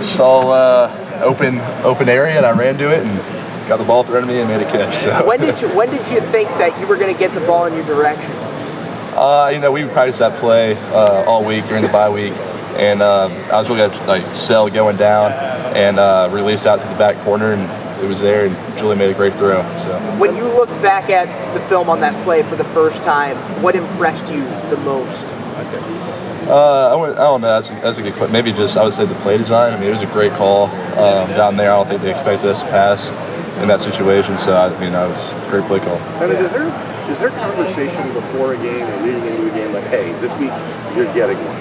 saw open area, and I ran to it and got the ball thrown at me and made a catch. So. When did you think that you were going to get the ball in your direction? We practiced that play all week during the bye week, and I was really at sell going down and release out to the back corner, and it was there, and Julian made a great throw. So when you looked back at the film on that play for the first time, what impressed you the most? I don't know. That's a good question. Maybe just I would say the play design. I mean, it was a great call down there. I don't think they expected us to pass in that situation. So it was a great play call. Bennett, is there conversation before a game or leading into a game like, hey, this week you're getting one?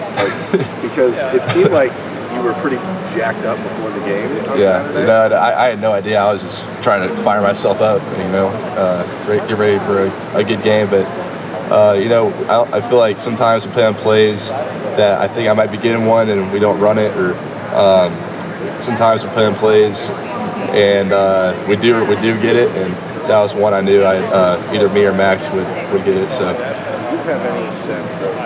Because it seemed like you were pretty jacked up before the game on Saturday. No, I had no idea. I was just trying to fire myself up, get ready for a good game. But I feel like sometimes we play on plays that I think I might be getting one and we don't run it, or sometimes we play on plays and we do get it, and that was one I knew either me or Max would get it. So. Do you have any sense of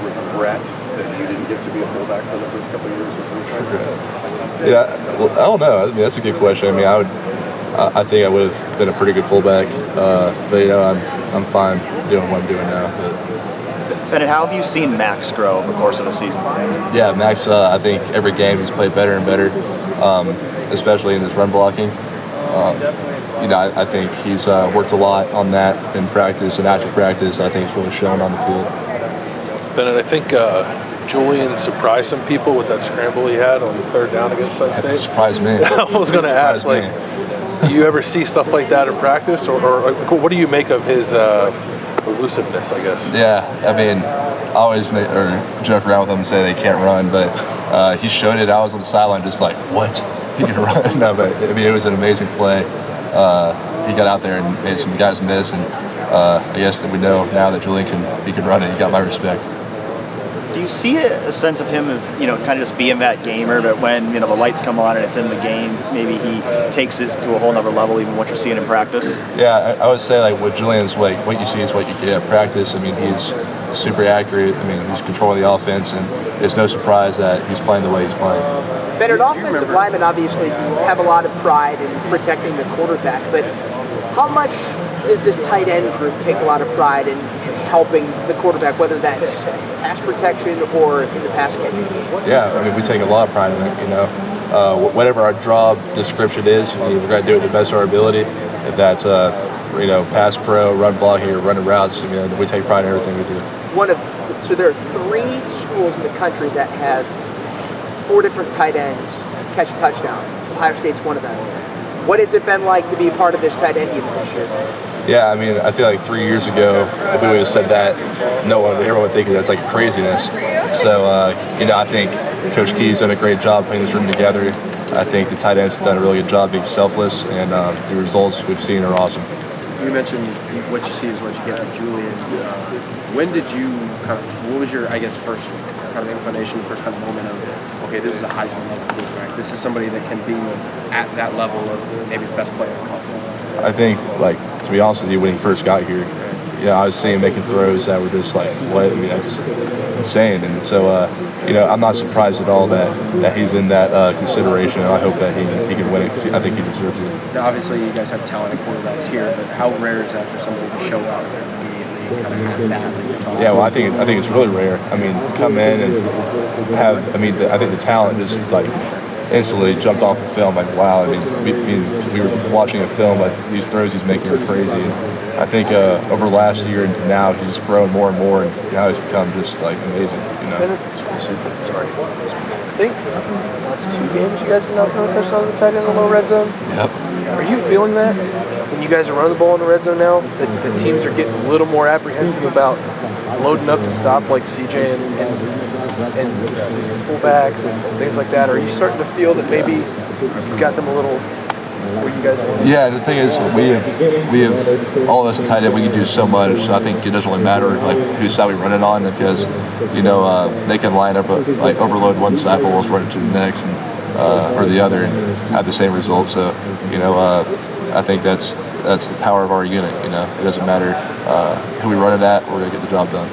regret that you didn't get to be a fullback for the first couple of years of time? Yeah, well, I don't know. I mean, that's a good question. I mean, I think I would have been a pretty good fullback, but I'm fine doing what I'm doing now. Bennett, how have you seen Max grow over the course of the season? Yeah, Max. I think every game he's played better and better, especially in his run blocking. I think he's worked a lot on that in practice and actual practice. I think it's really shown on the field. Bennett, I think Julian surprised some people with that scramble he had on the third down against Penn State. Surprised me. I was going to ask, do you ever see stuff like that in practice, or what do you make of his elusiveness, I guess? Yeah, I mean, I always joke around with him and say they can't run, but he showed it. I was on the sideline just like, what? He can run? No, but I mean, it was an amazing play. He got out there and made some guys miss, and I guess that we know now that Julian can run it. He got my respect. Do you see a sense of him of, kind of just being that gamer, but when, the lights come on and it's in the game, maybe he takes it to a whole nother level, even what you're seeing in practice? Yeah, I would say with Julian's, what you see is what you get at practice. I mean, he's super accurate. I mean, he's controlling the offense, and it's no surprise that he's playing the way he's playing. Bennett, offensive linemen obviously have a lot of pride in protecting the quarterback, but how much does this tight end group take a lot of pride in helping the quarterback, whether that's pass protection or in the pass catching? Yeah, I mean, we take a lot of pride in it. Whatever our job description is, we're going to do it to the best of our ability. If that's pass pro, run blocking, or running routes, we take pride in everything we do. So there are 3 schools in the country that have 4 different tight ends catch a touchdown. Ohio State's one of them. What has it been like to be a part of this tight end unit this year? Yeah, I mean, I feel like 3 years ago, if we would have said that, everyone would think that's like craziness. So, I think Coach Key's done a great job putting this room together. I think the tight ends have done a really good job being selfless, and the results we've seen are awesome. You mentioned what you see is what you get from Julian. When did you what was your, first kind of inclination, first kind of moment of, okay, this is a Heisman level quarterback. This is somebody that can be at that level of maybe the best player in the country. I think, to be honest with you, when he first got here, I was seeing him making throws that were just like, what? I mean, that's insane. And so, I'm not surprised at all that he's in that consideration. And I hope that he can win it because I think he deserves it. Now, obviously, you guys have talented quarterbacks here, but how rare is that for somebody to show out immediately, kind of have that that you're talking Yeah, well, I think it's really rare. I mean, come in and have. I think the talent just instantly jumped off the film. Like, wow. I mean, we were watching a film, these throws he's making are crazy. And I think over last year and now he's grown more and more, and now he's become just amazing. Sorry. I think last 2 games you guys have now thrown a touchdown to the tight end in the low red zone. Yep. Are you feeling that when you guys are running the ball in the red zone now, that the teams are getting a little more apprehensive about loading up to stop like CJ and fullbacks and things like that? Are you starting to feel that maybe you've got them a little where you guys want? Yeah, the thing is, we have all of us at tight end. We can do so much. So I think it doesn't really matter whose side we run it on, because they can line up overload one side, but we'll run it to the next or the other and have the same result. So I think that's the power of our unit. It doesn't matter who we run it at. We're gonna get the job done.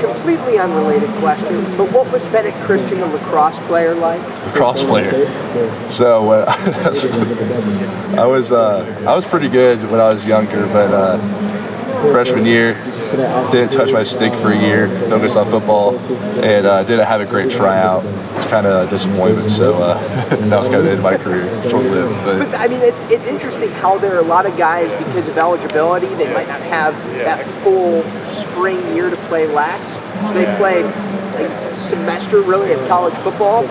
completely unrelated question, but what was Bennett Christian, a lacrosse player, like? Cross player. So I was pretty good when I was younger, but freshman year didn't touch my stick for a year, focused on football, and didn't have a great tryout. It's kind of a disappointment. So that was kind of the end of my career, short-lived. But I mean, it's interesting how there are a lot of guys, because of eligibility, they might not have that full spring year to play lax, so they play a semester really of college football.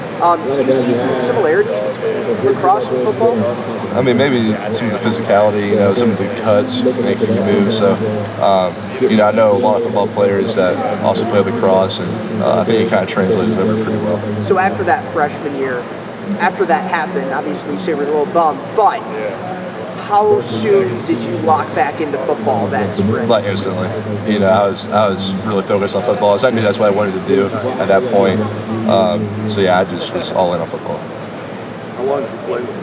Do you see some similarities between lacrosse and football? I mean, maybe some of the physicality, you know, some of the cuts, making you move. So, you know, I know a lot of football players that also play lacrosse, and I think it kind of translated over pretty well. So after that freshman year, after that happened, obviously you say we're a little bummed, but how soon did you lock back into football that spring? Like instantly. You know, I was really focused on football. So I knew that's what I wanted to do at that point. So yeah, I just was all in on football. How long did you play with?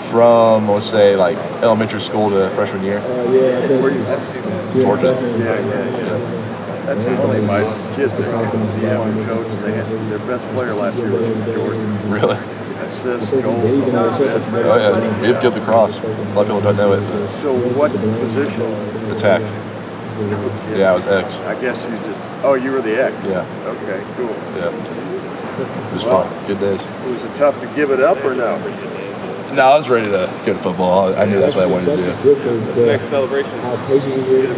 From, let's say, like elementary school to freshman year. Where you from? Georgia. Yeah. That's funny. My kids are talking to the D1 coach, and they had their best player last year was from Georgia. Really? Assists, goals, Oh yeah, we have good lacrosse. A lot of people don't know it. So what position? Attack. Yeah, I was X. I guess you just. Oh, you were the X. Yeah. Okay, cool. Yeah. It was fun. Good days. Was it tough to give it up or no? No, I was ready to go to football. I knew that's what I wanted to do. What's the next celebration?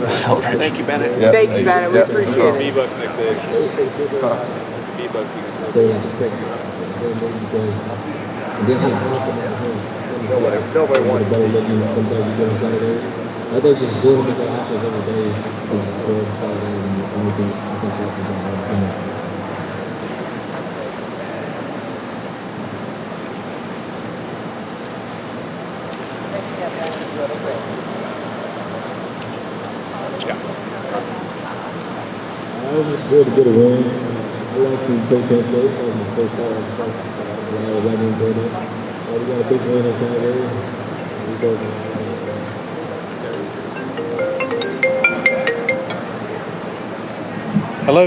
Celebrate. Thank you, Bennett. Yeah, Thank you, Bennett. We appreciate it. B-Bucks next day. B-Bucks you can say. Nobody wanted to beat you. I think just going with the offense every day is very important, and I think that's what's important. It was good to get a win. I like to take Penn State. That was my first time. I was right into it. We got a big win on Saturday. Hello.